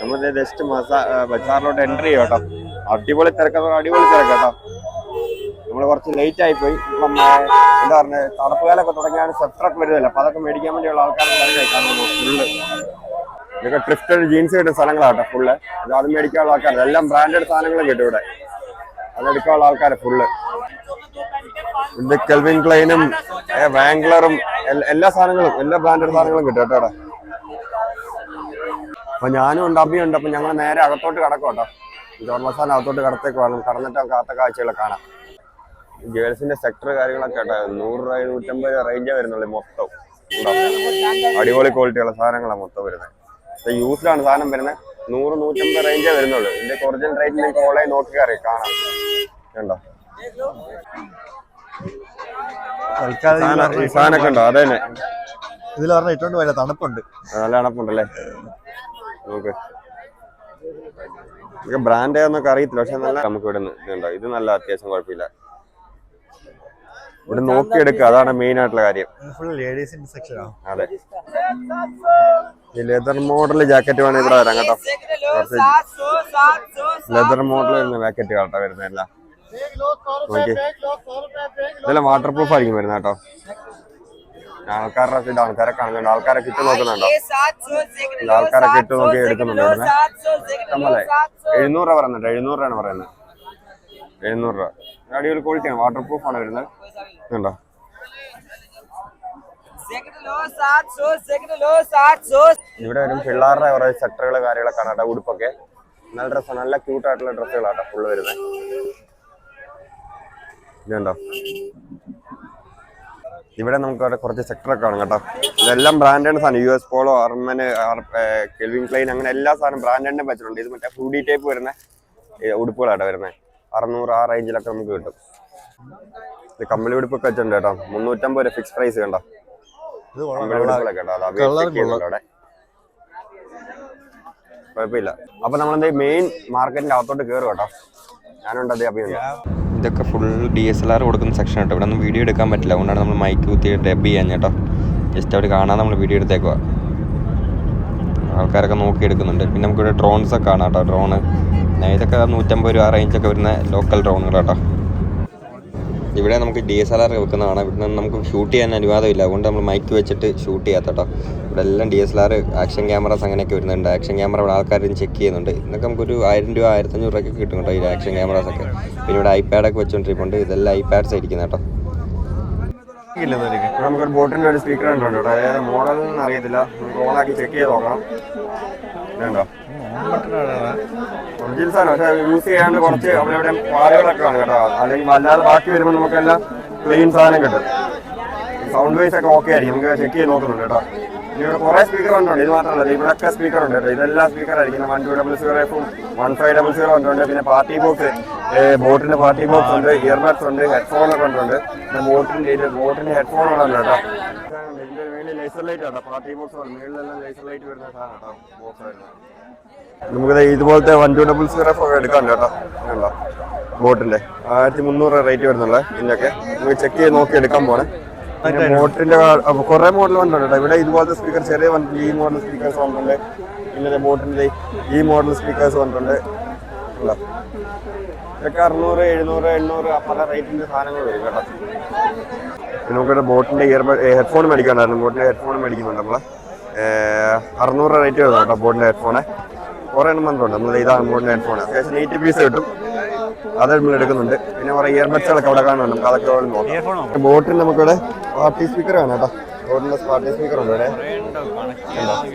നമ്മൾ just ബസാറിലോട്ട് entry ചെയ്യാം കേട്ടോ. അടിപൊളി തിരക്കാട്ടോ. നമ്മൾ കുറച്ച് ലേറ്റ് ആയി പോയി. ഇപ്പം എന്താ പറഞ്ഞത്, തണുപ്പുകാലൊക്കെ തുടങ്ങിയാണ് സെപ്റ്ററൊക്കെ വരുന്നില്ല. അപ്പൊ അതൊക്കെ മേടിക്കാൻ വേണ്ടിയുള്ള ആൾക്കാരെ തിരക്കായി കാണുന്നു ഫുള്ള്. ഇതൊക്കെ ട്രിഫ്റ്റഡ് ജീൻസ് കിട്ടുന്ന സ്ഥലങ്ങളാട്ടോ ഫുള്ള്. അത് മേടിക്കാനുള്ള ആൾക്കാർ, എല്ലാം ബ്രാൻഡഡ് സാധനങ്ങളും കിട്ടും ഇവിടെ. അതെടുക്കാനുള്ള ആൾക്കാരെ ഫുള്ള്. ഇത് കെൽവിൻ ക്ലൈനും വാംഗ്ലറും എല്ലാ സാധനങ്ങളും, എല്ലാ ബ്രാൻഡഡ് സാധനങ്ങളും കിട്ടും കേട്ടോ ഇവിടെ. അപ്പൊ ഞാനും ഉണ്ട്, അഭിയുണ്ട്. അപ്പൊ ഞങ്ങൾ നേരെ അകത്തോട്ട് കടക്കും കേട്ടോ. ചോറ് മസാല അകത്തോട്ട് കടത്തേക്ക് വേണം. കടന്നിട്ട് കാത്ത കാഴ്ചകളെ കാണാം. ഗേൾസിന്റെ സെക്ടർ കാര്യങ്ങളൊക്കെ കേട്ടോ 100 രൂപ 150 രൂപ റേഞ്ചേ വരുന്നുള്ളൂ മൊത്തം. അടിപൊളി ക്വാളിറ്റിയുള്ള സാധനങ്ങളാണ് മൊത്തം വരുന്നത്. യൂസ്ഡാണ് സാധനം വരുന്നത്. 100-150 റേഞ്ചേ വരുന്നുള്ളൂ. ഇതിന്റെ ഒറിജിനൽ റേറ്റ് നിങ്ങൾക്ക് ഓൺലൈൻ നോക്കി അറിയാം, കാണാം. കണ്ടോ ഈ സാധനമൊക്കെ ഉണ്ടോ? അതെ തന്നെ ഇതിൽ പറഞ്ഞ ഇട്ടോണ്ട് പോയാൽ തണുപ്പുണ്ട്, നല്ല തണുപ്പുണ്ടല്ലേ. നോക്ക്, ഇതൊക്കെ ബ്രാൻഡ് ഏതെന്നൊക്കെ അറിയത്തില്ല, പക്ഷെ നല്ല നമുക്ക് ഇവിടെ ഇതുണ്ടോ. ഇത് നല്ല അത്യാവശ്യം കുഴപ്പമില്ല. ഇവിടെ നോക്കിയെടുക്കുക, അതാണ് മെയിൻ ആയിട്ടുള്ള കാര്യം. അതെ, ഈ ലെതർ മോഡൽ ജാക്കറ്റ് വേണം ഇവിടെ വരാം കേട്ടോ. ലെതർ മോഡൽ വരുന്ന ജാക്കറ്റ് കേട്ടോ വരുന്നതല്ല. നോക്കി, ഇതെല്ലാം വാട്ടർ പ്രൂഫ് ആയിരിക്കും വരുന്നത് കേട്ടോ. ആൾക്കാരുടെ ആൾക്കാരെ കാണുന്നുണ്ട്, ആൾക്കാരെ കിറ്റ് നോക്കുന്നുണ്ടോ? ആൾക്കാരെ കിറ്റ് നോക്കി എടുക്കുന്നുണ്ട് ഇവിടുന്ന്. നമ്മളെ 700 രൂപ പറയുന്നുണ്ട്. 700 രൂപയാണ് പറയുന്നത്. 700 രൂപ. അടിപൊളി ക്വാളിറ്റിയാണ്, വാട്ടർ പ്രൂഫ് ആണ് വരുന്നത്. ഉണ്ടോ? ഇവിടെ വരും പിള്ളേരുടെ കുറെ സെക്ടറുകൾ കാര്യങ്ങളൊക്കെ കാണാട്ടോ. ഉടുപ്പൊക്കെ നല്ല ഡ്രസ്സാണ്, നല്ല ക്യൂട്ടായിട്ടുള്ള ഡ്രസ്സുകളാട്ടോ ഫുള്ള് വരുന്നത്. ഇതുണ്ടോ? ഇവിടെ നമുക്ക് അവിടെ കുറച്ച് സെക്ടറൊക്കെ കാണും കേട്ടോ. ഇതെല്ലാം ബ്രാൻഡഡ് സാധനം. US പോളോ, അർമന്, കെൽവിൻ ക്ലൈൻ, അങ്ങനെ എല്ലാ സാധനം ബ്രാൻഡഡിന്റെ വെച്ചിട്ടുണ്ട്. ഇത് മറ്റേ ഹൂഡി ടൈപ്പ് വരുന്ന ഉടുപ്പുകളാട്ടോ വരുന്നത്. 600 ആ റേഞ്ചിലൊക്കെ നമുക്ക് കിട്ടും. ഇത് കമ്പിളി ഉടുപ്പൊക്കെ വെച്ചിട്ടുണ്ട് കേട്ടോ. 350 രൂപ ഫിക്സ് പ്രൈസ് കണ്ടോ. കമ്പിളി ഉടുപ്പുകളൊക്കെ കേട്ടോ. അത് അവിടെ കുഴപ്പമില്ല. അപ്പൊ നമ്മളെന്താ മെയിൻ മാർക്കറ്റിന്റെ അകത്തോട്ട് കയറും കേട്ടോ. ഞാനുണ്ട് അതേ അഭിയുണ്ട്. ഇതൊക്കെ ഫുൾ DSLR കൊടുക്കുന്ന സെക്ഷൻ കേട്ടോ. ഇവിടെ ഒന്നും വീഡിയോ എടുക്കാൻ പറ്റില്ല, അതുകൊണ്ടാണ് നമ്മൾ മൈക്ക് കുത്തി ഡബ് ചെയ്യാൻ കേട്ടോ. ജസ്റ്റ് അവർ കാണാൻ നമ്മൾ വീഡിയോ എടുത്തേക്കുക. ആൾക്കാരൊക്കെ നോക്കി എടുക്കുന്നുണ്ട്. പിന്നെ നമുക്കിവിടെ ഡ്രോൺസൊക്കെ കാണാം കേട്ടോ. ഡ്രോണ് ഇതൊക്കെ 150 രൂപ റേഞ്ചൊക്കെ വരുന്ന ലോക്കൽ ഡ്രോണുകൾ കേട്ടോ. ഇവിടെ നമുക്ക് DSLR വെക്കുന്നതാണ്. ഇവിടെ നിന്ന് നമുക്ക് ഷൂട്ട് ചെയ്യാൻ അനുവാദമില്ല, അതുകൊണ്ട് നമ്മൾ മൈക്ക് വെച്ചിട്ട് ഷൂട്ട് ചെയ്യാത്ത കേട്ടോ. ഇവിടെ എല്ലാം DSLR, ആക്ഷൻ ക്യാമറാസ് അങ്ങനെയൊക്കെ വരുന്നുണ്ട്. ആക്ഷൻ ക്യാമറ ഇവിടെ ആൾക്കാരും ചെക്ക് ചെയ്യുന്നുണ്ട്. ഇതൊക്കെ നമുക്കൊരു 1000 രൂപ 1500 രൂപയ്ക്ക് കിട്ടും കേട്ടോ ഈ ആക്ഷൻ ക്യാമറാസൊക്കെ. പിന്നെ ഇവിടെ iPad വെച്ചുകൊണ്ടിരിക്കുന്നുണ്ട്. ഇതെല്ലാം iPads ആയിരിക്കും കേട്ടോ. നമുക്കൊരു ബോട്ടിൻ്റെ ഒരു സ്പീക്കർ ഉണ്ട് കേട്ടോ. അതായത് മോഡൽ ഒന്നും അറിയത്തില്ല, നമുക്ക് ഓണാക്കി ചെക്ക് ചെയ്ത് നോക്കാം. ഇതുണ്ടോ? ഒറിജിനൽ സാധനം, പക്ഷെ യൂസ് ചെയ്യാണ്ട് കുറച്ച് അവിടെ ഇവിടെ പാലുകളൊക്കെ ആണ് കേട്ടോ. അല്ലെങ്കിൽ വല്ലാതെ ബാക്കി വരുമ്പോൾ നമുക്കെല്ലാം ക്ലീൻ സാധനം കിട്ടും. സൗണ്ട് വൈസ് ഒക്കെ ഓക്കെ ആയിരിക്കും. നമുക്ക് ചെക്ക് ചെയ്ത് നോക്കുന്നുണ്ട് കേട്ടോ. ഇവിടെ കുറെ സ്പീക്കർ ഉണ്ട്. ഇത് മാത്രമല്ല, ഇവിടെയൊക്കെ സ്പീക്കർ ഉണ്ട് കേട്ടോ. ഇതെല്ലാം സ്പീക്കർ ആയിരിക്കും. 1200F-ഉം 1500 ഉണ്ട്. പിന്നെ പാർട്ടി ബോക്സ്, ബോട്ടിന്റെ പാർട്ടി ബോക്സ് ഉണ്ട്, ഇയർബഡ്സ് ഉണ്ട്, ഹെഡ്ഫോണൊക്കെ ഉണ്ട്. പിന്നെ ബോട്ടിന്റെ ഹെഡ്ഫോണുകളുണ്ട് കേട്ടോ. ഇതിന്റെ മേളിൽ ലേസർ ലൈറ്റ് കേട്ടോ. പാർട്ടി ബോക്സ് മേളിലെല്ലാം ലേസർ ലൈറ്റ് വരുന്ന സാധനം കേട്ടോ. ബോക്സ് വരുന്നത് നമുക്ക് ഇതുപോലത്തെ 1200F ഒക്കെ എടുക്കാം കേട്ടോ. ഉണ്ടോ? ബോട്ടിന്റെ 1300 റേറ്റ് വരുന്നുള്ളത്. ഇതിൻ്റെയൊക്കെ നമുക്ക് ചെക്ക് ചെയ്ത് നോക്കി എടുക്കാൻ പോണേ. ബോട്ടിന്റെ കുറെ മോഡൽ വന്നിട്ടുണ്ട് കേട്ടോ. ഇവിടെ ഇതുപോലത്തെ സ്പീക്കർ ചെറിയ ഈ മോഡൽ സ്പീക്കേഴ്സ് വന്നിട്ടുണ്ട്. പിന്നെ ബോട്ടിന്റെ ഈ മോഡൽ സ്പീക്കേഴ്സ് വന്നിട്ടുണ്ട്. ഉണ്ടോ? ഇതൊക്കെ 600, 700, 800 പല റേറ്റിന്റെ സാധനങ്ങൾ വരും കേട്ടോ. പിന്നെ നമുക്കിവിടെ ബോട്ടിന്റെ ഹെഡ്ഫോൺ മേടിക്കാനായിരുന്നു. ബോട്ടിന്റെ ഹെഡ്ഫോൺ മേടിക്കുന്നുണ്ട് നമ്മള്. 600 റേറ്റ് വരുന്നു കേട്ടോ ബോട്ടിന്റെ ഹെഡ്ഫോണ്. കുറെ എണ്ണം വന്നിട്ടുണ്ട്. നമ്മൾ ഇതാണ് ബോട്ടിന്റെ ഹെഡ്ഫോൺ. അത്യാവശ്യം 80 പീസ് കിട്ടും. അത് നമ്മൾ എടുക്കുന്നുണ്ട്. പിന്നെ കുറെ ഇയർബഡ്സുകളൊക്കെ അവിടെ കാണുന്നുണ്ട്. നമുക്ക് അതൊക്കെ നോക്കാം. ബോട്ടിൽ നമുക്കിവിടെ പാർട്ടി സ്പീക്കർ ആണ് കേട്ടോ. ബോട്ടിന്റെ പാർട്ടി സ്പീക്കർ ഉണ്ട് ഇവിടെ.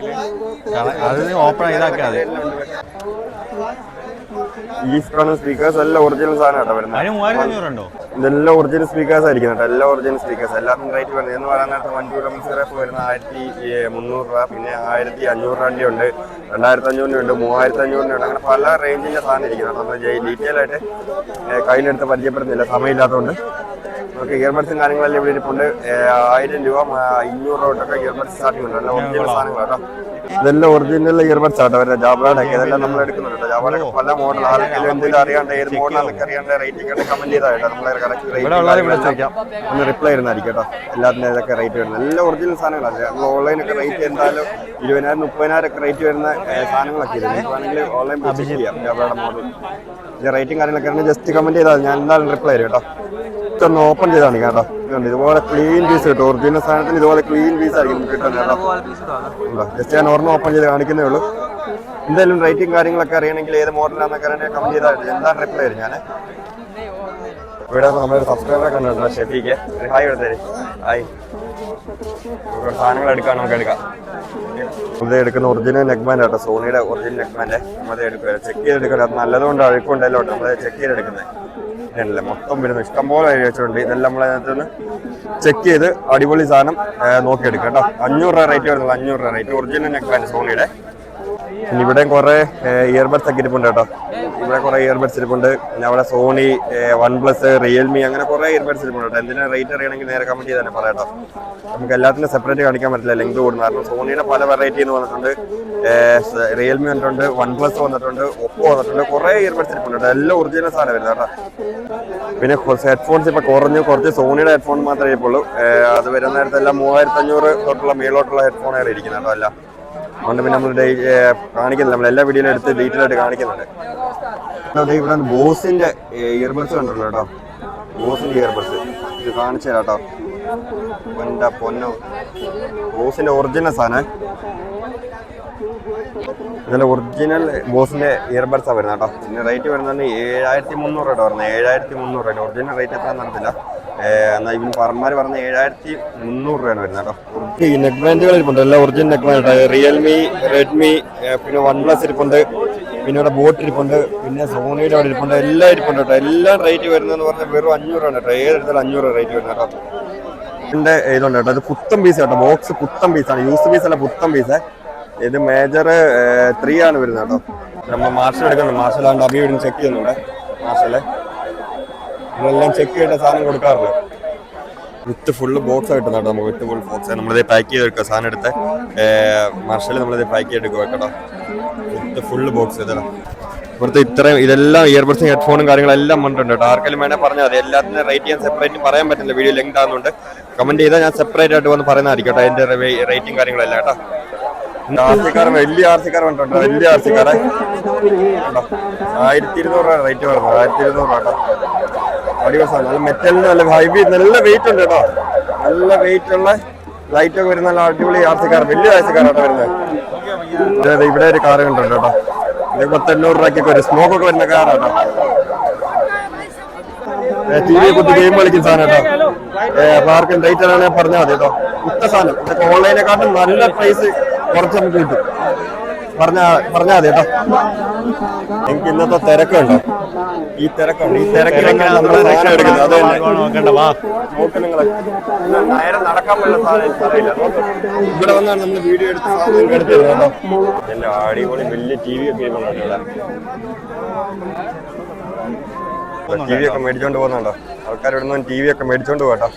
ഓപ്പൺ ചെയ്താൽ ഈ സ്പീക്കേഴ്സ് എല്ലാം ഒറിജിനൽ സാധനം കേട്ടോ വരുന്നത്. ഇതെല്ലാം ഒറിജിനൽ സ്പീക്കേഴ്സ് ആയിരിക്കും കേട്ടോ. എല്ലാം ഒറിജിനൽ സ്പീക്കേഴ്സ്. എല്ലാവർക്കും റേറ്റ് വരുന്നത് എന്ന് പറയാൻ നേരത്തെ 1200F വരുന്ന 1300 രൂപ, പിന്നെ 1500 രൂപ ഉണ്ട്, 2500 ഉണ്ട്, 3500 ഉണ്ട്. അങ്ങനെ പല റേഞ്ചിന്റെ സാധനം ഇരിക്കും. നമ്മൾ ഡീറ്റെയിൽ ആയിട്ട് കയ്യിലെടുത്ത് പരിചയപ്പെടുന്നില്ല, സമയമില്ലാത്തതുകൊണ്ട്. നമുക്ക് ഇയർബഡ്സും കാര്യങ്ങളെല്ലാം ഇവിടെ ഇരിപ്പുണ്ട്. 1000 രൂപ 500 രൂപ തൊട്ടൊക്കെ ഇയർബഡ്സ് സ്റ്റാർട്ടിംഗ് ഉണ്ട്. നല്ല ഒറിജിനൽ സാധനങ്ങൾ കേട്ടോ. ഇതെല്ലാം ഒറിജിനൽ ഇയർബഡ്സ് ആട്ടോ അവരുടെ ജാബാടൊക്കെ ഇതെല്ലാം നമ്മൾ എടുക്കുന്നുണ്ട്. ജാബാടൊക്കെ പല മോഡൽ ആർക്കെങ്കിലും എന്തെങ്കിലും അറിയാണ്ട് ഏത് മോഡലാണെന്നൊക്കെ അറിയാണ്ട് റേറ്റ് ഒക്കെ കമന്റ് ചെയ്തായിട്ടോ നമ്മളെ കറക്റ്റ് റേറ്റ് ഒന്ന് റിപ്ലൈ ചെയ്യുന്നതായിരിക്കും കേട്ടോ. എല്ലാത്തിനും ഇതൊക്കെ റേറ്റ് വരുന്നത് എല്ലാം ഒറിജിനൽ സാധനങ്ങളല്ല. നമ്മൾ ഓൺലൈനൊക്കെ റേറ്റ് എന്തായാലും 20,000 30,000 ഒക്കെ റേറ്റ് വരുന്ന സാധനങ്ങളൊക്കെ ഇല്ല. വേണമെങ്കിൽ ഓൺലൈൻ പർച്ചേസ് ചെയ്യാം ജാബാടെ മോഡൽ. ഇതിന്റെ റേറ്റും കാര്യങ്ങളൊക്കെ ജസ്റ്റ് കമന്റ് ചെയ്താൽ ഞാൻ എന്തായാലും റിപ്ലൈ തരും കേട്ടോ. ഒന്ന് ഓപ്പൺ ചെയ്താണ് കേട്ടോ. ഇതുപോലെ ക്ലീൻ പീസ് കിട്ടും. ഒറിജിനൽ സാധനത്തിന് ഇതുപോലെ ക്ലീൻ പീസ് ആയിരിക്കും കിട്ടുന്നത് കേട്ടോ. ജസ്റ്റ് ഞാൻ ഒരെണ്ണം ഓപ്പൺ ചെയ്ത് കാണിക്കുന്നേ ഉള്ളൂ. എന്തായാലും റേറ്റും കാര്യങ്ങളൊക്കെ അറിയണമെങ്കിൽ ഏത് മോഡലാണെന്നൊക്കെ അറിയാൻ കമന്റ് ചെയ്താൽ എന്താണ് റിപ്ലൈ തരും ഞാൻ. ഇവിടെ നമ്മളൊരു സബ്സ്ക്രൈബറെ കണ്ടിട്ടുണ്ട് ഷെഫിക്ക്. ഹായ് എടുത്തേ. ഹായ്. സാധനങ്ങൾ എടുക്കാൻ നമുക്ക് എടുക്കാം. ഇത് എടുക്കുന്ന ഒറിജിനൽ നെക്മാൻ ആട്ടോ. സോണിയുടെ ഒറിജിനൽ നെക്മാൻ്റെ നമ്മളത് എടുക്കുക. ചെക്ക് ചെയ്തെടുക്കുക. അത് നല്ലതുകൊണ്ട് അഴുക്കുണ്ടല്ലോ നമ്മൾ ചെക്ക് ചെയ്തെടുക്കുന്നത്. ഇതല്ലേ മൊത്തം വരുന്നത് ഇഷ്ടംപോലെ വെച്ചിട്ടുണ്ട്. ഇതെല്ലാം നമ്മളതിനകത്ത് നിന്ന് ചെക്ക് ചെയ്ത് അടിപൊളി സാധനം നോക്കിയെടുക്കാം കേട്ടോ. 500 രൂപ റേറ്റ് വരുന്നത്. 500 രൂപ റേറ്റ് ഒറിജിനൽ നെക്മാൻ സോണിയുടെ. പിന്നെ ഇവിടെയും കുറേ ഇയർബഡ്സ് ഒക്കെ ഇരിപ്പുണ്ട് കേട്ടോ. ഇവിടെ കുറേ ഇയർബഡ്സ് ഇരിപ്പുണ്ട്. പിന്നെ അവിടെ സോണി, OnePlus, റിയൽമി അങ്ങനെ കുറേ ഇയർബഡ്സ് ഇരിപ്പുണ്ട് കേട്ടോ. എന്തിനാ റേറ്റ് അറിയണമെങ്കിൽ നേരെ കമന്റ് ചെയ്ത് തന്നെ പറയാം കേട്ടോ. നമുക്ക് എല്ലാത്തിനും സെപ്പറേറ്റ് കാണിക്കാൻ പറ്റില്ല, ലെങ്ത് കൂടുന്നു. കാരണം സോണിയുടെ പല വെറൈറ്റിന്ന് വന്നിട്ടുണ്ട്, റിയൽമി വന്നിട്ടുണ്ട്, OnePlus വന്നിട്ടുണ്ട്, ഒപ്പോ വന്നിട്ടുണ്ട്. കുറേ ഇയർബഡ്സ് ഇരിപ്പുണ്ട് കേട്ടോ. എല്ലാം ഒറിജിനൽ സാധനം വരുന്നത് കേട്ടോ. പിന്നെ ഹെഡ്ഫോൺസ് ഇപ്പോൾ കുറച്ച് സോണിയുടെ ഹെഡ്ഫോൺ മാത്രമേ ഇരിപ്പുള്ളൂ. അത് വരുന്ന നേരത്തെല്ലാം 3500 തൊട്ടുള്ള മേലോട്ടുള്ള ഹെഡ്ഫോണുകൾ ഇരിക്കുന്നത് കേട്ടോ. എല്ലാം അതുകൊണ്ട് പിന്നെ നമ്മൾ കാണിക്കുന്നില്ല. നമ്മൾ എല്ലാ വീഡിയോയിലും എടുത്ത് ഡീറ്റെയിൽ ആയിട്ട് കാണിക്കുന്നുണ്ട്. ഇവിടെ ബോസിന്റെ ഇയർബഡ്സ് കണ്ടുള്ളൂ കേട്ടോ. ബോസിന്റെ ഇയർബഡ്സ് ഇത് കാണിച്ചു തരാം കേട്ടോ. എൻ്റെ പൊന്നോ, ബോസിന്റെ ഒറിജിനൽ സാധനം. ഇതിന്റെ ഒറിജിനൽ ബോസിന്റെ ഇയർബഡ്സാണ് വരുന്നത് കേട്ടോ. പിന്നെ റേറ്റ് വരുന്നത് 7300 രൂപ വരുന്നത്. 7300 രൂപ. ഒറിജിനൽ റേറ്റ് എത്ര നടത്തില്ല. എന്നാൽ ഇവന് പറമാർ പറഞ്ഞ 7300 രൂപയാണ് വരുന്നത് കേട്ടോ. ഈ നെക്ക് ബാൻഡുകൾ ഇരിപ്പുണ്ട്. എല്ലാം original neck band. Realme, Redmi, പിന്നെ OnePlus ഇരിപ്പുണ്ട്. പിന്നെ ഇവിടെ ബോട്ട് ഇരിപ്പുണ്ട്. പിന്നെ സോണിയുടെ അവിടെ ഇരിപ്പുണ്ട്. എല്ലാം ഇരിപ്പുണ്ട് കേട്ടോ. എല്ലാം റേറ്റ് വരുന്നതെന്ന് പറഞ്ഞാൽ വെറും 500 രൂപ കേട്ടോ. ഏതെടുത്താലും 500 റേറ്റ് വരുന്നത് കേട്ടോ. ഇതിന്റെ ഇതുണ്ട് കേട്ടോ. ഇത് പുത്തൻ പീസ് കേട്ടോ. ബോക്സ് പുത്തൻ പീസാണ്. യൂസ് പീസ് അല്ല, പുത്തൻ പീസ്. ഇത് മേജർ 3 ആണ് വരുന്നത് കേട്ടോ. നമ്മൾ മാർഷൽ എടുക്കുന്നുണ്ട്. മാർഷലാണ്ട് അഭിയോടും ചെക്ക് ചെയ്യുന്നുണ്ട്. മാർഷല് നമ്മളെല്ലാം ചെക്ക് ചെയ്യേണ്ട സാധനം കൊടുക്കാറുണ്ട്. വിത്ത് ഫുള്ള് ബോക്സ് ആയിട്ട് കേട്ടോ. നമുക്ക് വിത്ത് ഫുൾ ബോക്സ് നമ്മളിത് പാക്ക് ചെയ്തെടുക്കുക. സാധനം എടുത്ത് മാർഷൽ നമ്മളിത് പാക്ക് ചെയ്തെടുക്കുക കേട്ടോ. വിത്ത് ഫുള്ള് ബോക്സ് ഇതാണ്. ഇവിടുത്തെ ഇതെല്ലാം ഇയർബഡ്സും ഹെഡ്ഫോണും കാര്യങ്ങളെല്ലാം വന്നിട്ടുണ്ട് കേട്ടോ. ആർക്കെങ്കിലും വേണേൽ പറഞ്ഞാൽ മതി. എല്ലാത്തിനും റേറ്റ് ഞാൻ സെപ്പറേറ്റ് പറയാൻ പറ്റില്ല, വീഡിയോ ലെങ്ത് ആകുന്നുണ്ട്. കമന്റ് ചെയ്താൽ ഞാൻ സെപ്പറേറ്റ് ആയിട്ട് വന്ന് പറയുന്നതായിരിക്കും കേട്ടോ. അതിന്റെ റേറ്റും കാര്യങ്ങളെല്ലാം കേട്ടോ. ആർസിക്കാർ വലിയ ആർസിക്കാർ വന്നിട്ടുണ്ട്. വലിയ ആർസിക്കാരെ 1200 രൂപ റേറ്റ് വരുന്നത്. 1200 രൂപ കേട്ടോ. അടിപൊളി സാധനം. നല്ല മെറ്റലിന് നല്ല ഹൈബി, നല്ല വെയിറ്റ് ഉണ്ട് കേട്ടോ. നല്ല വെയിറ്റ് ഉള്ള ലൈറ്റ് ഒക്കെ വരുന്ന നല്ല അടിപൊളി ആർസിക്കാർ, വലിയ ആർസിക്കാരാട്ടോ വരുന്നത്. ഇവിടെ ഒരു കാർ കണ്ടിട്ടുണ്ട് കേട്ടോ. ഇത് 800 രൂപയ്ക്കൊക്കെ ഒരു സ്മോക്ക് ഒക്കെ വരുന്ന കാറാട്ടോ. TV കുത്തി ഗെയിം കളിക്കുന്ന സാധനം കേട്ടോ. അപ്പൊ ആർക്കും റേറ്റ് ആണെങ്കിൽ പറഞ്ഞാൽ മതി കേട്ടോ. ഇത്ത സാധനം ഇതൊക്കെ ഓൺലൈനെക്കാട്ടും നല്ല പ്രൈസ് കുറച്ച് നമുക്ക് കിട്ടും. പറഞ്ഞാൽ മതി കേട്ടോ. എനിക്ക് ഇന്നത്തെ തിരക്കുണ്ടോ? ഈ തിരക്കുണ്ട്. ഈ തിരക്കിലെങ്ങനെ നമ്മുടെ സാധനം എടുക്കുന്നത് അത് നോക്ക്. നിങ്ങൾ നേരെ നടക്കാൻ പറ്റുന്ന സാധനം ഇവിടെ വന്നാണ് നമ്മൾ വീഡിയോ എടുത്ത് സാധനം എടുത്തത് കേട്ടോ. എന്റെ അടിപൊളി വലിയ TV ഒക്കെ ഇരിക്കുന്നുണ്ടോ. TV ഒക്കെ മേടിച്ചോണ്ട് പോകുന്നുണ്ടോ ആൾക്കാർ? ഇവിടെ നിന്ന് TV ഒക്കെ മേടിച്ചോണ്ട് പോകട്ടോ.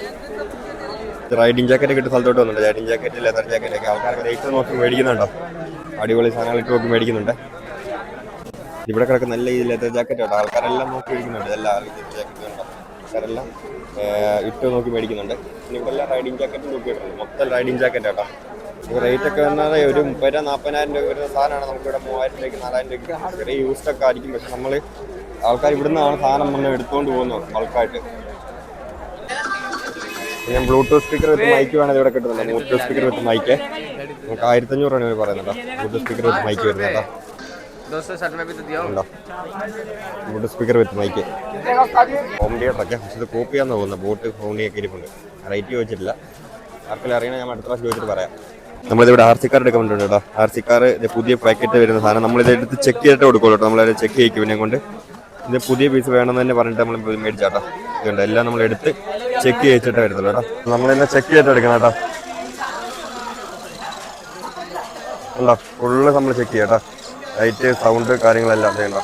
റൈഡിങ് ജാക്കറ്റ് കിട്ടുന്ന സ്ഥലത്തോട്ട് വന്നിട്ടുണ്ട്. റൈഡിങ് ജാക്കറ്റ്, ലെതർ ജാക്കറ്റൊക്കെ ആൾക്കാർക്ക് റേറ്റ് നോക്കി മേടിക്കുന്നുണ്ടോ. അടിപൊളി സാധനങ്ങൾ ഇട്ട് നോക്കി മേടിക്കുന്നുണ്ട്. ഇവിടെ കിടക്കുന്ന നല്ല ഈ ലെതർ ജാക്കറ്റ് കേട്ടോ. ആൾക്കാരെല്ലാം നോക്കി മേടിക്കുന്നുണ്ട്. എല്ലാ ജാക്കറ്റ് കണ്ടോ. ആൾക്കാരെല്ലാം ഇട്ട് നോക്കി മേടിക്കുന്നുണ്ട്. പിന്നെ ഇവിടെ എല്ലാം റൈഡിങ് ജാക്കറ്റ് നോക്കിയിട്ടുണ്ട്. മൊത്തം റൈഡിങ് ജാക്കറ്റ് കേട്ടോ. റേറ്റ് ഒക്കെ വന്നാൽ ഒരു 30,000-40,000 രൂപ വരുന്ന സാധനമാണ് നമുക്കിവിടെ 3000 രൂപയ്ക്ക് 4000 രൂപയ്ക്ക് ചെറിയ യൂസ്ഡൊക്കെ ആയിരിക്കും. പക്ഷെ നമ്മൾ ആൾക്കാർ ഇവിടുന്നാണ് സാധനം വന്ന് എടുത്തുകൊണ്ട് പോകുന്നത് ബൾക്കായിട്ട്. പിന്നെ ബ്ലൂടൂത്ത് സ്പീക്കർ വിത്ത് മൈക്ക് വേണേൽ ഇവിടെ കിട്ടുന്നുണ്ട്. ബ്ലൂടൂത്ത് സ്പീക്കർ വിത്ത് മൈക്ക് നമുക്ക് 1500 രൂപയാണ് ഇവർ പറയുന്നത്. ബ്ലൂടൂത്ത് സ്പീക്കർ വിത്ത് മൈക്ക് വരുന്നത് കേട്ടോ. Bluetooth speaker with mic home തിയേറ്ററൊക്കെ. പക്ഷെ ഇത് കോപ്പി ചെയ്യാൻ തോന്നുന്നത്. ബോട്ട് ഹോണിയൊക്കെ ഇരിപ്പുണ്ട്. റേറ്റ് ചോദിച്ചിട്ടില്ല. ആർക്കെങ്കിലും അറിയണേ ഞാൻ അടുത്ത പ്രാവശ്യം ചോദിച്ചിട്ട് പറയാം. നമ്മളിതിവിടെ RC കാർ എടുക്കാൻ വേണ്ടിയിട്ടുണ്ട് കേട്ടോ. RC കാർ ഇത് പുതിയ പാക്കറ്റ് വരുന്ന സാധനം നമ്മളിത് എടുത്ത് ചെക്ക് ചെയ്തിട്ട് കൊടുക്കുള്ളൂ കേട്ടോ. നമ്മളത് ചെക്ക് ചെയ്യിക്കും. പിന്നെ കൊണ്ട് ഇത് പുതിയ പീസ് വേണമെന്ന് തന്നെ പറഞ്ഞിട്ട് നമ്മൾ മേടിച്ചാട്ടോ. ഇതുണ്ട് എല്ലാം നമ്മൾ എടുത്ത് ചെക്ക് ചെയ്യിച്ചിട്ടേ വരുത്തുള്ളൂ കേട്ടോ. നമ്മളെല്ലാം ചെക്ക് ചെയ്തിട്ട് എടുക്കണം കേട്ടോ. ഉണ്ടോ ഫുള്ള് നമ്മൾ ചെക്ക് ചെയ്യാം കേട്ടോ. ലൈറ്റ്, സൗണ്ട് കാര്യങ്ങളെല്ലാം ചെയ്യണ്ടോ.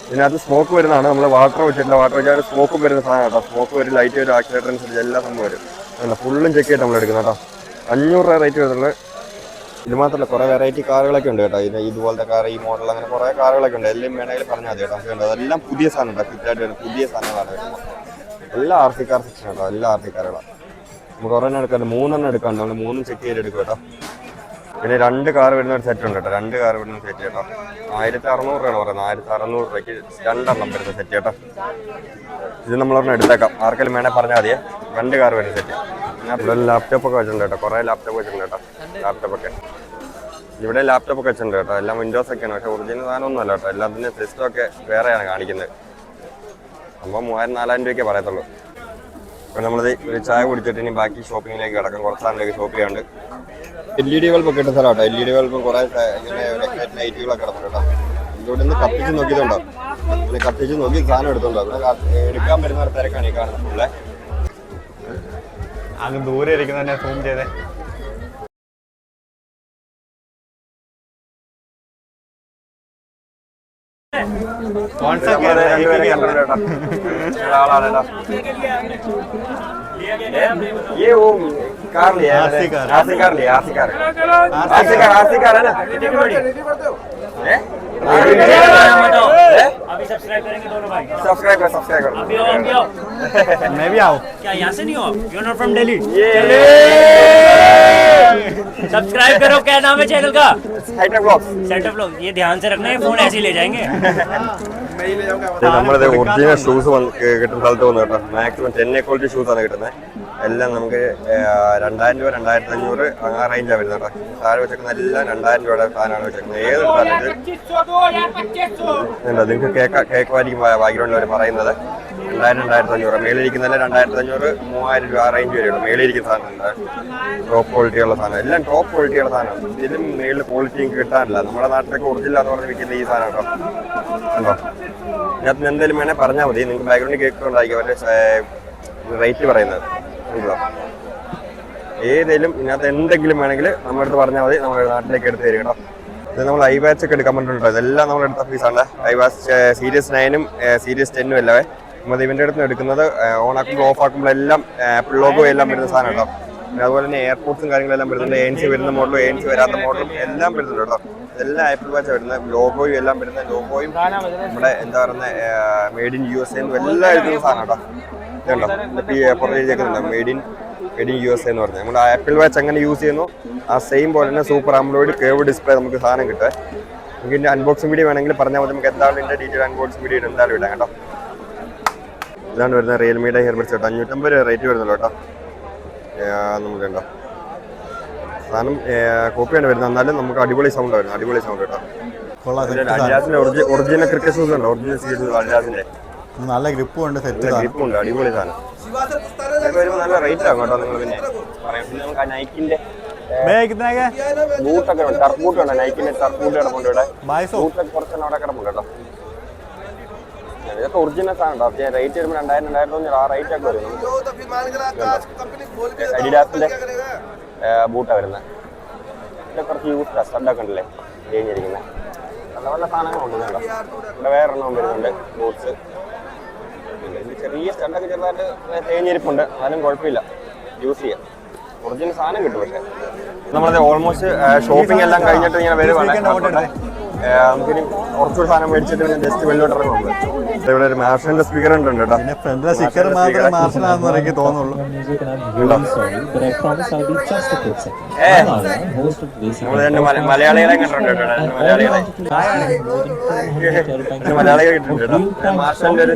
ഇതിനകത്ത് സ്മോക്ക് വരുന്നതാണ്. നമ്മൾ വാട്ടർ വെച്ചിട്ടില്ല. വാട്ടർ വെച്ചാൽ സ്മോക്കും വരുന്ന സാധനം കേട്ടോ. സ്മോക്ക് വരും, ലൈറ്റ് വരും, ആക്സിലേറ്റർ അനുസരിച്ച് എല്ലാം സംഭവം വരും. ഫുള്ളും ചെക്ക് ചെയ്തിട്ട് നമ്മൾ എടുക്കുന്നത് കേട്ടോ. 500 രൂപ റേറ്റ് വരുന്നുള്ളത്. ഇത് മാത്രമല്ല കുറേ വെറൈറ്റി കാറുകളൊക്കെ ഉണ്ട് കേട്ടോ. ഇതുപോലത്തെ കാർ, ഈ മോഡൽ, അങ്ങനെ കുറേ കാറുകളൊക്കെ ഉണ്ട്. എല്ലാം വേണമെങ്കിൽ പറഞ്ഞാൽ മതി കേട്ടോ. നമുക്ക് അതെല്ലാം പുതിയ സാധനം കേട്ടോ. ഫിറ്റായിട്ട് വരുന്ന പുതിയ സാധനങ്ങളാണ് വരുന്നത്. എല്ലാം RC കാർ സെക്ഷൻ കേട്ടോ. എല്ലാം RC കാറുകളാണ്. നമുക്ക് ഒരെണ്ണം എടുക്കാണ്ട് 3 എടുക്കാണ്ട് നമ്മൾ 3 ചെക്ക് ചെയ്ത് എടുക്കും കേട്ടോ. പിന്നെ 2 കാർ വരുന്ന ഒരു സെറ്റ് ഉണ്ട് കേട്ടോ. 2 കാർ വരുന്ന സെറ്റ് കേട്ടോ. 1600 രൂപയാണ് പറയുന്നത്. 1600 രൂപയ്ക്ക് 2 വരുന്ന സെറ്റ് കേട്ടോ. ഇത് നമ്മളൊരെണ്ണം എടുത്തേക്കാം. ആർക്കെങ്കിലും വേണേൽ പറഞ്ഞാൽ മതിയെ. 2 കാർ വരുന്ന സെറ്റ്. പിന്നെ ഇവിടെ ലാപ്ടോപ്പൊക്കെ വെച്ചിട്ടുണ്ട് കേട്ടോ. കുറേ ലാപ്ടോപ്പ് വെച്ചിട്ടുണ്ട് കേട്ടോ. ലാപ്ടോപ്പൊക്കെ ഇവിടെ ലാപ്ടോപ്പൊക്കെ വെച്ചിട്ടുണ്ട് കേട്ടോ. എല്ലാം വിൻഡോസ് ഒക്കെയാണ്. പക്ഷേ ഒറിജിനൽ സാധനമൊന്നും അല്ല കേട്ടോ. എല്ലാത്തിൻ്റെ സിസ്റ്റമൊക്കെ വേറെയാണ് കാണിക്കുന്നത്. അപ്പോൾ 3000-4000 രൂപയ്ക്കേ പറയത്തുള്ളൂ. അപ്പോൾ നമ്മളിത് ഒരു ചായ കുടിച്ചിട്ട് ഇനി ബാക്കി ഷോപ്പിങ്ങിലേക്ക് കിടക്കാം. കുറച്ച് സാധനത്തിലേക്ക് ഷോപ്പ് ചെയ്യാണ്ട്. LED ബൾബൊക്കെ ഇട്ട സ്ഥലം കേട്ടോ. LED ബൾബ് കുറേ ഇങ്ങനെ ലൈറ്റുകളൊക്കെ കിടന്നു കേട്ടോ. ഇവിടെ നിന്ന് കത്തിച്ച് നോക്കിയതുണ്ടോ? പിന്നെ കത്തിച്ച് നോക്കി സാധനം എടുത്തുണ്ടോ? ഇവിടെ എടുക്കാൻ വരുന്ന ഒരു തിരക്കാണ് ഈ കാണുന്നത് ഫുള്ളേ. അങ്ങ് ദൂരെ ഇരിക്കുന്നതന്നെ സൂം ചെയ്തേ. ये वो कार लिया है, RC कार लिया, RC कार है ना? अभी सब्सक्राइब करेंगे दोनों भाई। सब्सक्राइब करो। अभी आओ। मैं भी आओ। क्या यहाँ से नहीं हो? You are not from Delhi. Subscribe करो। क्या नाम है चैनल का? Set of blogs. ये ध्यान से रखना है, फोन ऐसे ही ले जाएंगे। നമ്മുടെ ഒറിജിനൽ ഷൂസ് കിട്ടുന്ന സ്ഥലത്ത് വന്നു കേട്ടോ. മാക്സിമം 10 ക്വാളിറ്റി ഷൂസാണ് കിട്ടുന്നത്. എല്ലാം നമുക്ക് 2000 രൂപ 2500 ആ റേഞ്ചാണ് വരുന്നത് കേട്ടോ. താഴെ വെച്ചേക്കുന്ന എല്ലാം 2000 രൂപയുടെ സാധനമാണ് വെച്ചേക്കുന്നത്. ഏത് സാധനം നിങ്ങൾക്ക് കേൾക്കുമായിരിക്കും ബാക്ക്ഗ്രൗണ്ടിൽ അവർ പറയുന്നത്. 2000-2500 മേളിരിക്കുന്നതല്ല 2500-3000 രൂപ ആ റേഞ്ച് വരുള്ളൂ. മേളിരിക്കുന്ന സാധനമുണ്ട്. ടോപ്പ് ക്വാളിറ്റിയുള്ള സാധനം, എല്ലാം ടോപ്പ് ക്വാളിറ്റിയുള്ള സാധനമാണ്. ഇതിലും മേളിൽ ക്വാളിറ്റിയും കിട്ടാനില്ല. നമ്മുടെ നാട്ടിലൊക്കെ ഒറിജിനൽ എന്ന് പറഞ്ഞ് വിൽക്കുന്ന ഈ സാധനം കേട്ടോ. ഉണ്ടോ? ഇതിനകത്ത് എന്തെങ്കിലും വേണേൽ പറഞ്ഞാൽ മതി. നിങ്ങൾക്ക് ബാക്ക്ഗ്രൗണ്ടിൽ കേൾക്കുന്നുണ്ടായിരിക്കും അവരുടെ റേറ്റ് പറയുന്നത്. ഉണ്ടോ? ഏതെങ്കിലും ഇതിനകത്ത് എന്തെങ്കിലും വേണമെങ്കിൽ നമ്മുടെ അടുത്ത് പറഞ്ഞാൽ മതി. നമ്മുടെ നാട്ടിലേക്ക് എടുത്ത് തരും കേട്ടോ. ഇത് നമ്മൾ iWatch ഒക്കെ എടുക്കാൻ പറ്റുന്നുണ്ടോ? ഇതെല്ലാം നമ്മൾ എടുത്ത ഫീസാണ്. iWatch സീരീസ് 9ഉം സീരീസ് 10ഉം അല്ലേ നമ്മൾ ഇവൻ്റെ അടുത്ത് എടുക്കുന്നത്. ഓൺ ആക്കുമ്പോൾ ഓഫ് ആക്കുമ്പോൾ എല്ലാം ആപ്പിൾ ലോഗോ എല്ലാം വരുന്ന സാധനം കേട്ടോ. പിന്നെ അതുപോലെ തന്നെ എയർപോർട്ട്സും കാര്യങ്ങളെല്ലാം വരുന്നുണ്ട്. ANC വരുന്ന മോഡലും ANC വരാത്ത മോഡലും എല്ലാം വരുന്നുണ്ട് കേട്ടോ. ഇതെല്ലാം ആപ്പിൾ വാച്ച് വരുന്നത്. ലോഗോയും എല്ലാം വരുന്ന ലോഗോയും നമ്മുടെ എന്താ പറയുന്നത് മെയ്ഡ് ഇൻ USA എല്ലാം എഴുതുന്ന സാധനം കേട്ടോ. ഇതുണ്ടോ? പുറത്ത് എഴുതിയേക്കുന്നുണ്ട് മെയ്ഡ് ഇൻ USA എന്ന് പറഞ്ഞാൽ. നമ്മൾ ആപ്പിൾ വാച്ച് എങ്ങനെ യൂസ് ചെയ്യുന്നു ആ സെയിം പോലെ തന്നെ സൂപ്പർ ആംബ്ലോയിഡ് കേവ് ഡിസ്പ്ലേ നമുക്ക് സാധനം കിട്ടുക. നമുക്ക് ഇതിൻ്റെ അൺബോക്സിംഗ് വീഡിയോ വേണമെങ്കിൽ പറഞ്ഞാൽ മതി. നമുക്ക് എന്താണ് ഇതിൻ്റെ ഡീറ്റെയിൽ അൺബോക്സിംഗ് വീഡിയോ എന്തായാലും ഇടാം കേട്ടോ. ഇതാണ് വരുന്നത് റിയൽമിയുടെ ഹിയർബഡ്സ് കേട്ടോ. 550 റേറ്റ് വരുന്നുള്ളൂ കേട്ടോ. നമുക്കുണ്ടോ സാധനം കോപ്പിയാണ് വരുന്നത്. എന്നാലും നമുക്ക് അടിപൊളി സൗണ്ട് വരുന്നത്. അടിപൊളി സൗണ്ട് കേട്ടോ. അഡ്ജാസിന്റെ ഒറിജിനൽ ക്രിക്കറ്റ് ഷൂസ് ഉണ്ട്. ഒറിജിനൽ സീരീസ് അഡ്ജാസിന്റെ നല്ല ഗ്രിപ്പും ഉണ്ട്. ഗ്രിപ്പും ഉണ്ട്. അടിപൊളി സാധനം. വരുമ്പോൾ നല്ല റേറ്റ് ആകും കേട്ടോ. നിങ്ങൾ പിന്നെ പറയാം. പിന്നെ നമുക്ക് ആ നൈക്കിന്റെ ബൂട്ടൊക്കെ ഉണ്ട്. ടർഫ് ബൂട്ട് ഉണ്ട്. നൈക്കിന്റെ ടർഫ് ബൂട്ട് കിടപ്പുണ്ട് ഇവിടെ. ബൂട്ടൊക്കെ കുറച്ചെണ്ണം അവിടെ കിടപ്പുണ്ട് കേട്ടോ. ഇതൊക്കെ ഒറിജിനൽ സാധനം കേട്ടോ. റേറ്റ് വരുമ്പോൾ 2000-2500 ആ റേറ്റ് ഒക്കെ വരും. അഡിഡാസിന്റെ ബൂട്ടാണ് വരുന്നത്. ഇതൊക്കെ കുറച്ച് യൂസ്ഡ് സ്റ്റഡൊക്കെ ഉണ്ടല്ലേ കഴിഞ്ഞിരിക്കുന്നത്. നല്ല നല്ല സാധനങ്ങളുണ്ട് കേട്ടോ. ഇവിടെ വേറെ എണ്ണം വരുന്നുണ്ട് ബൂട്ട്സ്. പിന്നെ ചെറിയ സ്റ്റഡൊക്കെ ചെറുതായിട്ട് തേഞ്ഞിരിപ്പുണ്ട്. എന്നാലും കുഴപ്പമില്ല, യൂസ് ചെയ്യാം. ഒറിജിനൽ സാധനം കിട്ടും. പക്ഷേ നമ്മളത് ഓൾമോസ്റ്റ് ഷോപ്പിംഗ് എല്ലാം കഴിഞ്ഞിട്ട് ഇങ്ങനെ വരുവാണ്. നമുക്കിനി കുറച്ചൊരു സാധനം മേടിച്ചിട്ട് പിന്നെ ജസ്റ്റ് വെള്ളോട്ട് ഇറങ്ങും. ഇവിടെ ഒരു മാർഷലിന്റെ സ്പീക്കർ ഉണ്ട് കേട്ടോ. പിന്നെ ഫ്രണ്ടിലെ സ്റ്റിക്കർ മാത്രമേ മാർഷലാണെന്ന് എനിക്ക് തോന്നുള്ളൂ. മലയാളികളെ കണ്ടിട്ടുണ്ട് കേട്ടോ. മലയാളികളെ കിട്ടുന്നുണ്ട് കേട്ടോ. മാർഷലിന്റെ ഒരു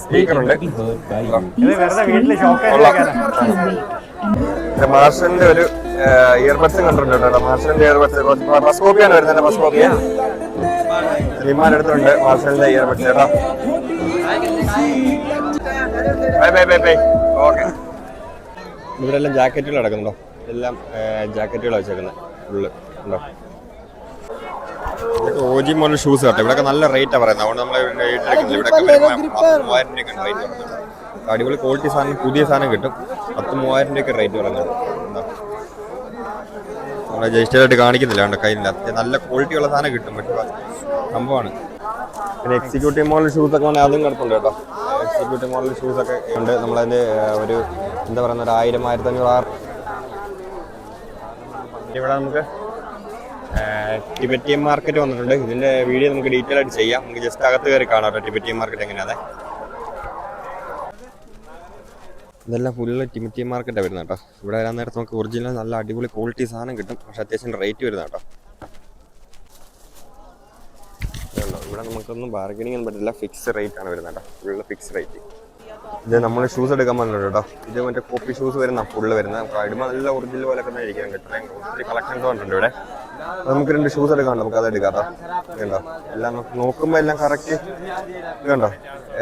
സ്പീക്കർ ഉണ്ട്. മാർഷലിന്റെ ഒരു ഇയർബഡ്സും കണ്ടിട്ടുണ്ട് കേട്ടോ. മാർഷലിന്റെ ഇയർബഡ്സ് ബസ് കോപ്പിയാണ് വരുന്നത്. ബസ് കോപ്പിയ എടുത്തുണ്ട് മാർഷലിന്റെ ഇയർബഡ്സ് കേട്ടോ. ഓക്കെ. ഇവിടെ എല്ലാം ജാക്കറ്റുകൾ അടക്കുന്നുണ്ടോ? എല്ലാം ജാക്കറ്റുകൾ വെച്ചേക്കുന്നത് ഫുള്ള് ഉണ്ടോ? OG മോഡൽ ഷൂസ് കേട്ടോ. ഇവിടെയൊക്കെ നല്ല റേറ്റാണ് പറയുന്നത്. അതുകൊണ്ട് നമ്മൾ ഇവിടെ 3000 രൂപയൊക്കെ റേറ്റ് പറയുന്നത്. അടിപൊളി ക്വാളിറ്റി സാധനം, പുതിയ സാധനം കിട്ടും. 10-3000 രൂപയൊക്കെ റേറ്റ് പറയുന്നത്. എന്താ നമ്മളെ ജയിസ്റ്ററായിട്ട് കാണിക്കുന്നില്ല കേട്ടോ. കയ്യിലില്ല. നല്ല ക്വാളിറ്റി ഉള്ള സാധനം കിട്ടും. പക്ഷേ സംഭവമാണ്. പിന്നെ എക്സിക്യൂട്ടീവ് മോഡൽ ഷൂസൊക്കെ വേണമെങ്കിൽ അതും കിടപ്പുണ്ട് കേട്ടോ. എക്സിക്യൂട്ടീവ് മോഡൽ ഷൂസൊക്കെ ഉണ്ട്. നമ്മളതിൻ്റെ ഒരു എന്താ പറയുക, ഒരു 1000-1500 ഇവിടെ നമുക്ക് ടിബറ്റിയൻ മാർക്കറ്റ് വന്നിട്ടുണ്ട്. ഇതിൻ്റെ വീഡിയോ നമുക്ക് ഡീറ്റെയിൽ ആയിട്ട് ചെയ്യാം. നമുക്ക് ജസ്റ്റ് അകത്ത് കയറി കാണാം കേട്ടോ ടിബറ്റിയൻ മാർക്കറ്റ് എങ്ങനെയാണ്. ഇതെല്ലാം ഫുള്ള് ടിബറ്റിയൻ മാർക്കറ്റാണ് വരുന്നത് കേട്ടോ. ഇവിടെ വരാൻ നേരത്ത് നമുക്ക് ഒറിജിനൽ നല്ല അടിപൊളി ക്വാളിറ്റി സാധനം കിട്ടും. പക്ഷേ അത്യാവശ്യം റേറ്റ് വരുന്നത് കേട്ടോ. ഇവിടെ നമുക്കൊന്നും ബാർഗനിങ് ഒന്നും പറ്റില്ല. ഫിക്സ് റേറ്റ് ആണ് വരുന്നത് കേട്ടോ. Full fix rate. ഇത് നമ്മൾ ഷൂസ് എടുക്കാൻ വന്നിട്ടുണ്ട് കേട്ടോ. ഇത് മറ്റേ കോപ്പി ഷൂസ് വരുന്ന ഫുള്ള് വരുന്നത്. നമുക്ക് അടിമ നല്ല ഒറിജിനൽ പോലെ തന്നെ ഇരിക്കാൻ കിട്ടും. ഒത്തിരി കളക്ഷൻസ് വന്നിട്ടുണ്ട് ഇവിടെ. നമുക്ക് 2 ഷൂസ് എടുക്കാം. നമുക്ക് അത് എടുക്കാം കേട്ടോ. എല്ലാം നോക്കുമ്പോൾ എല്ലാം കറക്റ്റ് കണ്ടോ,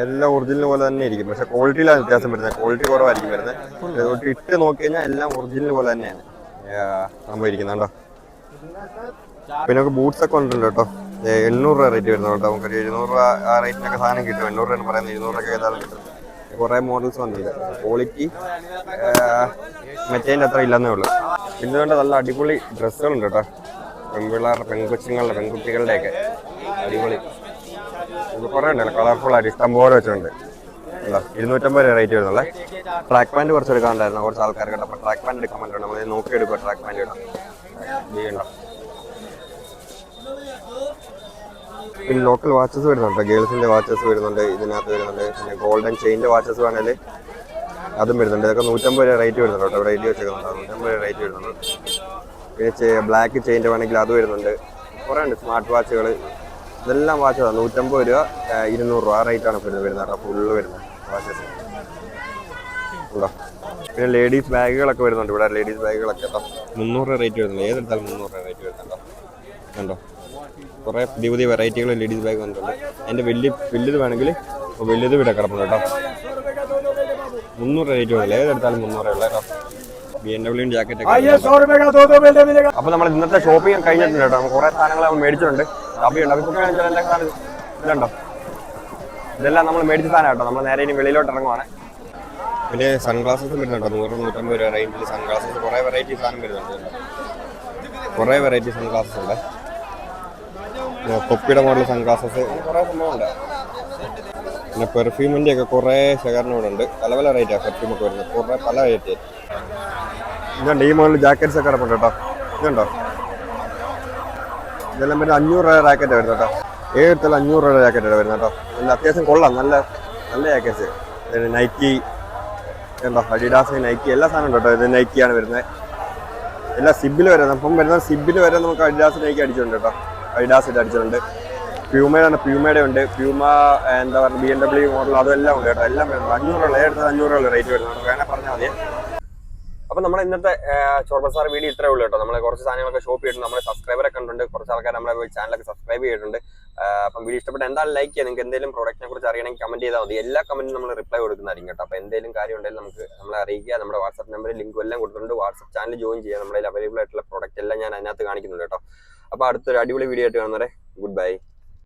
എല്ലാം ഒറിജിനൽ പോലെ തന്നെ ഇരിക്കും. പക്ഷേ ക്വാളിറ്റിയിലാണ് വ്യത്യാസം വരുന്നത്. ക്വാളിറ്റി കുറവായിരിക്കും വരുന്നത്. ഇട്ട് നോക്കി കഴിഞ്ഞാൽ എല്ലാം ഒറിജിനൽ പോലെ തന്നെയാണ് സംഭവം ഇരിക്കുന്നത് കേട്ടോ. പിന്നെ നമുക്ക് ബൂട്ട്സ് ഒക്കെ വന്നിട്ടുണ്ട് കേട്ടോ. 800 രൂപ റേറ്റ് വരുന്നത് കേട്ടോ. നമുക്കൊരു 700 രൂപ ആ റേറ്റിനൊക്കെ സാധനം കിട്ടും. 800 രൂപ എന്ന് പറയുന്നത് 200 രൂപ ഏതായാലും കിട്ടും. കുറേ മോഡൽസ് വന്നിട്ടുണ്ട്. ക്വാളിറ്റി മറ്റേതിൻ്റെ അത്ര ഇല്ലെന്നേ ഉള്ളൂ. പിന്നെ വേണ്ട നല്ല അടിപൊളി ഡ്രസ്സുകളുണ്ട് കേട്ടോ. പെൺപിള്ളേരുടെ പെൺകുട്ടികളുടെയൊക്കെ അടിപൊളി കുറേ ഉണ്ടല്ലോ. കളർഫുള്ളായിട്ട് ഇഷ്ടം പോലെ വെച്ചിട്ടുണ്ട്. 250 രൂപ റേറ്റ് വരുന്നുള്ളേ. ട്രാക്ക് പാൻറ്റ് കുറച്ച് എടുക്കാനുണ്ടായിരുന്നു കുറച്ച് ആൾക്കാർക്ക് കേട്ടോ. അപ്പോൾ ട്രാക്ക് പാൻറ്റ് എടുക്കാൻ പറ്റുന്നുണ്ട്. നമ്മൾ നോക്കി എടുക്കുക. ട്രാക്ക് പാൻറ്റ് ഇടാം ചെയ്യണ്ട. പിന്നെ ലോക്കൽ വാച്ചസ് വരുന്നുണ്ട്. ഗേൾസിൻ്റെ വാച്ചസ് വരുന്നുണ്ട്. ഇതിനകത്ത് വരുന്നുണ്ട്. പിന്നെ ഗോൾഡൻ ചെയിൻ്റെ വാച്ചസ് വേണമെങ്കിൽ അതും വരുന്നുണ്ട്. ഇതൊക്കെ 150 രൂപ റേറ്റ് വരുന്നുണ്ട് കേട്ടോ. ഇവിടെ എഴുതി വെച്ചേക്കുന്നുണ്ട്. 150 രൂപ റേറ്റ് വരുന്നുണ്ട്. പിന്നെ ബ്ലാക്ക് ചെയിൻ്റെ വേണമെങ്കിൽ അത് വരുന്നുണ്ട്. കുറേ ഉണ്ട് സ്മാർട്ട് വാച്ചുകൾ. ഇതെല്ലാം വാച്ചതാണ്. 150 രൂപ 200 രൂപ ആ റേറ്റാണ് വരുന്നത് കേട്ടോ. ഫുള്ള് വരുന്നത് വാച്ചസ് ഉണ്ടോ. പിന്നെ ലേഡീസ് ബാഗുകളൊക്കെ വരുന്നുണ്ട്. ഇവിടെ ലേഡീസ് ബാഗുകളൊക്കെ കേട്ടോ 300 രൂപ റേറ്റ് വരുന്നുണ്ട്. ഏതെടുത്താലും 300 രൂപ റേറ്റ് വരുന്നുണ്ടോ. കണ്ടോ കുറേ പുതിയ പുതിയ വെറൈറ്റികൾ ലേഡീസ് ബാഗ് വന്നിട്ടുണ്ട്. അതിൻ്റെ വലുത് വേണമെങ്കിൽ വലുത് ഇവിടെ കിടപ്പുണ്ട് കേട്ടോ. 300 രൂപ റേറ്റ് വരില്ല. ഏതെടുത്താലും 300 രൂപ ഉള്ള കേട്ടോ. BMW ജാക്കറ്റ് ഒക്കെ. അപ്പോൾ നമ്മൾ ഇന്നത്തെ ഷോപ്പിംഗ് കഴിഞ്ഞിട്ടുണ്ട് കേട്ടോ. നമ്മൾ കുറേ സാധനങ്ങൾ നമ്മൾ മേടിച്ചിട്ടുണ്ട്. ഇതുണ്ടോ, ഇതെല്ലാം നമ്മൾ മേടിച്ച സാധനം കേട്ടോ. നമ്മൾ നേരെ ഇനി വെളിയിലോട്ട് ഇറങ്ങുവാണ്. പിന്നെ സൺഗ്ലാസസ് വരുന്നുണ്ടോ. 100-150 രൂപ റേഞ്ചിൽ സൺഗ്ലാസസ് കുറേ വെറൈറ്റി സാധനം വരുന്നുണ്ട്. കുറേ വെറൈറ്റി സൺഗ്ലാസസ് ഉണ്ട്. തൊപ്പിയുടെ മോഡൽ സൺഗ്ലാസസ് കുറേ സംഭവമുണ്ട്. പിന്നെ പെർഫ്യൂമിൻ്റെ ഒക്കെ കുറേ ശേഖരണം ഇവിടെ ഉണ്ട്. പല പല റേറ്റാണ് പെർഫ്യൂമൊക്കെ വരുന്നത്. കുറേ പല റേറ്റ്. ഇതുണ്ട് ഈ മോഡൽ ജാക്കറ്റ്സ് ഒക്കെ കിടപ്പുണ്ട് കേട്ടോ. ഇതുണ്ടോ, ഇതെല്ലാം പിന്നെ 500 രൂപ ജാക്കറ്റ് വരുന്നത് കേട്ടോ. ഏതെടുത്താലും 500 രൂപ ജാക്കറ്റാണ് വരുന്നത് കേട്ടോ. നല്ല അത്യാവശ്യം കൊള്ളാം. നല്ല നല്ല ജാക്കറ്റ്സ്. നൈക്കി ഉണ്ടോ, അഡിഡാസ്, നൈക്കി എല്ലാ സാധനം കേട്ടോ. ഇത് നൈക്കിയാണ് വരുന്നത്. എല്ലാ സിബിൽ വരുന്നത്. അപ്പം വരുന്നത് സിബിൽ വരെ നമുക്ക് അഡിഡാസ് നൈക്കി അടിച്ചിട്ടുണ്ട് കേട്ടോ. അഡിഡാസ് ഇട്ട് അടിച്ചിട്ടുണ്ട്. പ്യൂമയുടെ ഉണ്ട്. പ്യൂമ എന്താ പറയുക BMW മോഡൽ അതെല്ലാം ഉണ്ട് കേട്ടോ. എല്ലാം വരുന്നത് 500 രൂപ. ഏതെടുത്താൽ 500 രൂപ റേറ്റ് വരുന്നത്. വേണേൽ പറഞ്ഞാൽ മതി. അപ്പോൾ നമ്മുടെ ഇന്നത്തെ ചോർ ബസാർ വീഡിയോ ഇത്രേ ഉള്ളൂ കേട്ടോ. നമ്മൾ കുറച്ച് സാധനങ്ങളൊക്കെ ഷോപ്പ് ചെയ്തിട്ടുണ്ട്. നമ്മുടെ സബ്സ്ക്രൈബറൊക്കെ കണ്ടുണ്ട്. കുറച്ച് ആൾക്കാർ നമ്മുടെ ചാനലൊക്കെ സബ്സ്ക്രൈബ് ചെയ്തിട്ടുണ്ട്. അപ്പം വീഡിയോ ഇഷ്ടപ്പെട്ട എന്തായാലും ലൈക്ക് ചെയ്യുക. നിങ്ങൾക്ക് എന്തെങ്കിലും പ്രോഡക്റ്റിനെ കുറിച്ച് അറിയണമെങ്കിൽ കമന്റ് ചെയ്താൽ മതി. എല്ലാ കമന്റിനും നമ്മൾ റിപ്ലൈ കൊടുക്കുന്നതായിരിക്കും കേട്ടോ. അപ്പോൾ എന്തെങ്കിലും കാര്യം ഉണ്ടെങ്കിൽ നമുക്ക് നമ്മളെ അറിയിക്കുക. നമ്മുടെ വാട്സ്ആപ്പ് നമ്പറിൽ ലിങ്കും എല്ലാം കൊടുത്തിട്ടുണ്ട്. വാട്സ്ആപ്പ് ചാനൽ ജോയിൻ ചെയ്യുക. നമ്മുടെ അവൈലബിൾ ആയിട്ടുള്ള പ്രോഡക്റ്റ് എല്ലാം ഞാൻ അതിനകത്ത് കാണിക്കുന്നുണ്ട് കേട്ടോ. അപ്പോൾ അടുത്തൊരു അടിപൊളി വീഡിയോ ആയിട്ട് കാണുന്നവരെ ഗുഡ് ബൈ.